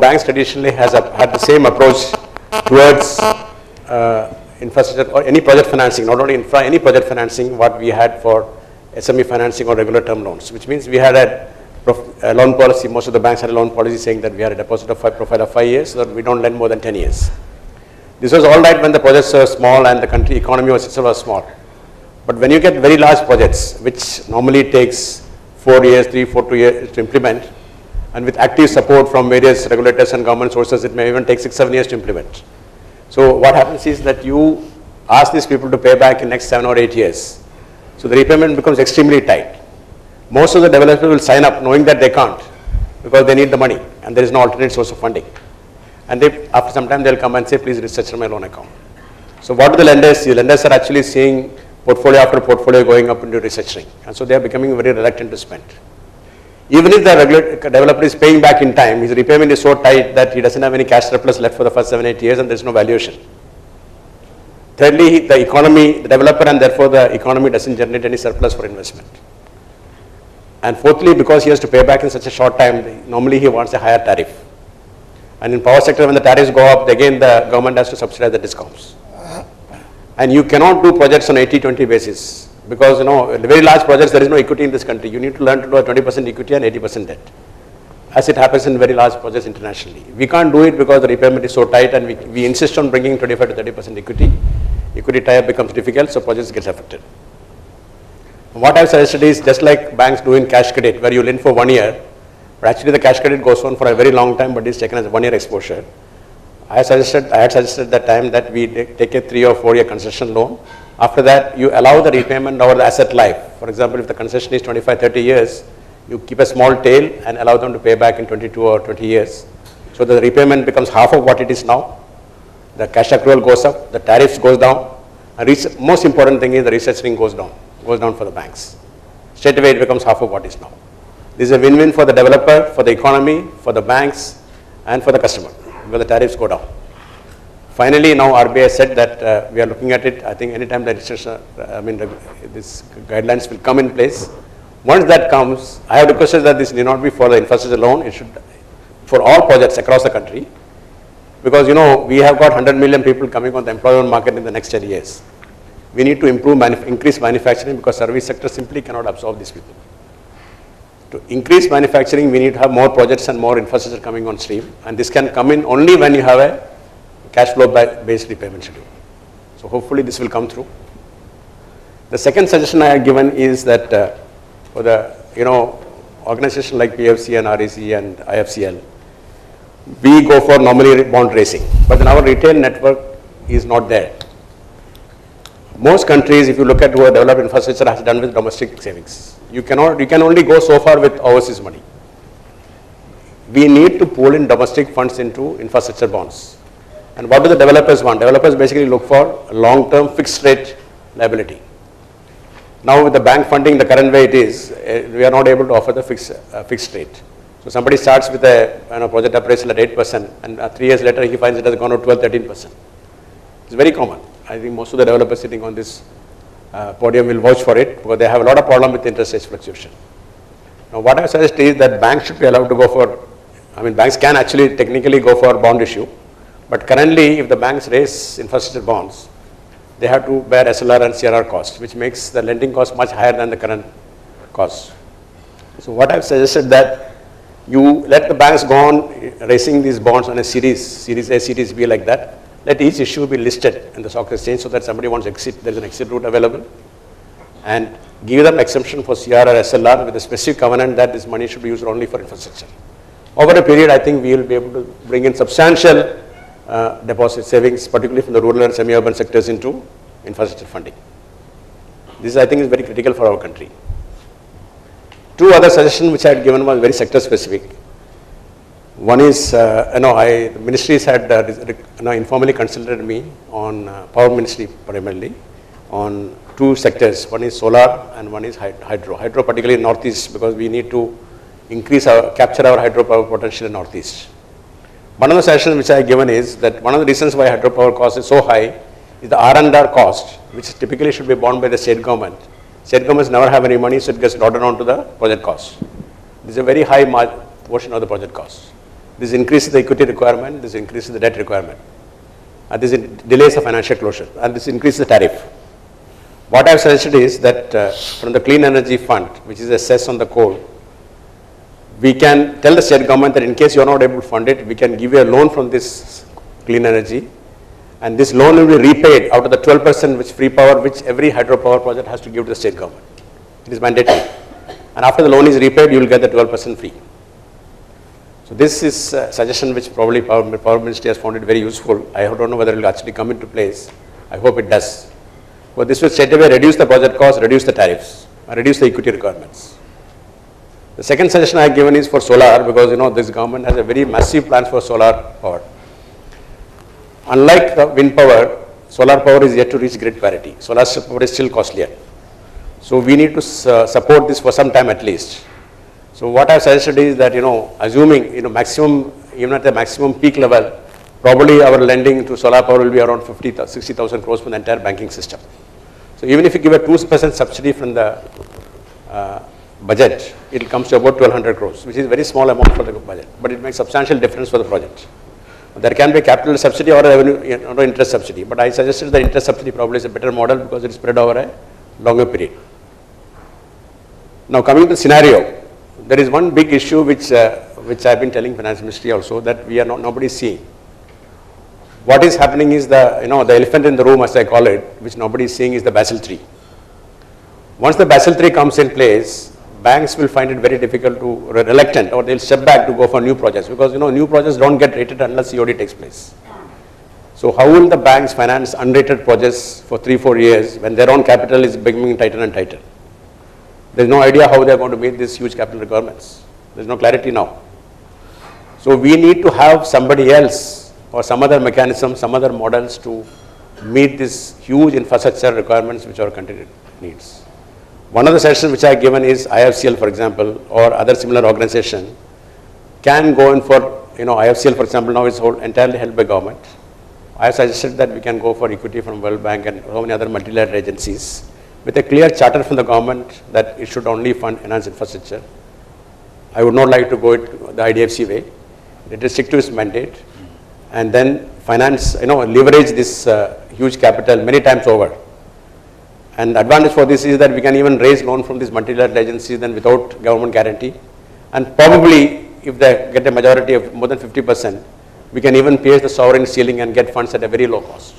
Banks traditionally had the same approach towards infrastructure or any project financing, not only infra, any project financing, what we had for SME financing or regular term loans, which means we had a loan policy. Most of the banks had a loan policy saying that we had a deposit profile of 5 years, so that we don't lend more than 10 years. This was all right when the projects were small and the country economy was itself small. But when you get very large projects, which normally takes 4 years, 2 years to implement, and with active support from various regulators and government sources, it may even take 6, 7 years to implement. So what happens is that you ask these people to pay back in next 7 or 8 years. So the repayment becomes extremely tight. Most of the developers will sign up knowing that they can't because they need the money and there is no alternate source of funding. And after some time they'll come and say, please restructure my loan account. So what do the lenders see? The lenders are actually seeing portfolio after portfolio going up into restructuring. And so they are becoming very reluctant to spend. Even if the developer is paying back in time, his repayment is so tight that he doesn't have any cash surplus left for the first 7, 8 years and there's no valuation. Thirdly, the economy, the developer and therefore the economy doesn't generate any surplus for investment. And fourthly, because he has to pay back in such a short time, normally he wants a higher tariff. And in power sector, when the tariffs go up, again the government has to subsidize the discoms. And you cannot do projects on 80-20 basis. Because very large projects, there is no equity in this country. You need to learn to do a 20% equity and 80% debt, as it happens in very large projects internationally. We can't do it because the repayment is so tight, and we insist on bringing 25 to 30% equity. Equity tie-up becomes difficult, so projects get affected. What I've suggested is just like banks do in cash credit, where you lend for 1 year, but actually the cash credit goes on for a very long time, but it's taken as a 1 year exposure. I had suggested at that time that we take a 3 or 4 year concession loan. After that, you allow the repayment over the asset life. For example, if the concession is 25, 30 years, you keep a small tail and allow them to pay back in 22 or 20 years. So the repayment becomes half of what it is now. The cash accrual goes up, the tariffs goes down, and most important thing is the restructuring goes down for the banks. Straight away it becomes half of what is now. This is a win-win for the developer, for the economy, for the banks, and for the customer, because the tariffs go down. Finally, now RBI said that we are looking at it. I think anytime the these guidelines will come in place. Once that comes, I have requested that this need not be for the infrastructure alone. It should for all projects across the country, because we have got 100 million people coming on the employment market in the next 10 years. We need to increase manufacturing, because service sector simply cannot absorb these people. To increase manufacturing, we need to have more projects and more infrastructure coming on stream, and this can come in only when you have a cash flow based repayment schedule. So hopefully this will come through. The second suggestion I have given is that for the organization like PFC and REC and IFCL, we go for normally bond raising, but then our retail network is not there. Most countries, if you look at who have developed infrastructure, has done with domestic savings. You can only go so far with overseas money. We need to pull in domestic funds into infrastructure bonds. And what do the developers want? Developers basically look for a long-term fixed rate liability. Now with the bank funding the current way it is, we are not able to offer the fixed rate. So somebody starts with a project appraisal at 8%, and 3 years later he finds it has gone to 12-13%. It's very common. I think most of the developers sitting on this podium will vouch for it, because they have a lot of problem with interest rate fluctuation. Now what I suggest is that banks should be allowed to go for, banks can actually technically go for bond issue, but currently if the banks raise infrastructure bonds, they have to bear SLR and CRR cost, which makes the lending cost much higher than the current cost. So what I've suggested that you let the banks go on raising these bonds on a series A, series B like that. Let each issue be listed in the stock exchange so that somebody wants to exit, there is an exit route available, and give them exemption for CRR or SLR with a specific covenant that this money should be used only for infrastructure. Over a period, I think we will be able to bring in substantial deposit savings, particularly from the rural and semi-urban sectors, into infrastructure funding. This, I think, is very critical for our country. Two other suggestions which I had given was very sector specific. One is, the ministries had informally consulted me on power ministry primarily on two sectors. One is solar and one is hydro. Hydro particularly in northeast, because we need to capture our hydropower potential in northeast. One of the suggestions which I have given is that one of the reasons why hydropower cost is so high is the R&R cost, which typically should be borne by the state government. State governments never have any money, so it gets loaded onto the project cost. This is a very high portion of the project cost. This increases the equity requirement, this increases the debt requirement. This delays the financial closure, and this increases the tariff. What I have suggested is that from the Clean Energy Fund, which is a cess on the coal, we can tell the state government that in case you are not able to fund it, we can give you a loan from this clean energy, and this loan will be repaid out of the 12% which free power which every hydropower project has to give to the state government. It is mandatory. And after the loan is repaid, you will get the 12% free. So this is a suggestion which probably Power Ministry has found it very useful. I don't know whether it will actually come into place. I hope it does. But this will straight away reduce the project cost, reduce the tariffs, and reduce the equity requirements. The second suggestion I have given is for solar, because this government has a very massive plans for solar power. Unlike the wind power, solar power is yet to reach grid parity. Solar power is still costlier. So we need to support this for some time at least. So what I have suggested is that, assuming, maximum, even at the maximum peak level, probably our lending to solar power will be around 60,000 crores from the entire banking system. So even if you give a 2% subsidy from the budget, it comes to about 1,200 crores, which is a very small amount for the budget, but it makes substantial difference for the project. There can be a capital subsidy or a revenue, or interest subsidy, but I suggested the interest subsidy probably is a better model because it is spread over a longer period. Now coming to the scenario, there is one big issue which I have been telling Finance Ministry also, that we are nobody is seeing. What is happening is the elephant in the room, as I call it, which nobody is seeing, is the Basel III. Once the Basel III comes in place, banks will find it very difficult to, reluctant, or they'll step back to go for new projects, because new projects don't get rated unless COD takes place. So how will the banks finance unrated projects for 3-4 years when their own capital is becoming tighter and tighter? There's no idea how they're going to meet these huge capital requirements. There's no clarity now. So we need to have somebody else or some other mechanism, some other models to meet these huge infrastructure requirements which our country needs. One of the suggestions which I have given is IFCL, for example, or other similar organization can go in for, IFCL, for example, now is entirely held by government. I have suggested that we can go for equity from World Bank and so many other multilateral agencies with a clear charter from the government that it should only fund enhanced infrastructure. I would not like to go it the IDFC way. Let it stick to its mandate and then finance, leverage this huge capital many times over. And the advantage for this is that we can even raise loan from these multilateral agencies then without government guarantee. And probably if they get a majority of more than 50%, we can even pierce the sovereign ceiling and get funds at a very low cost.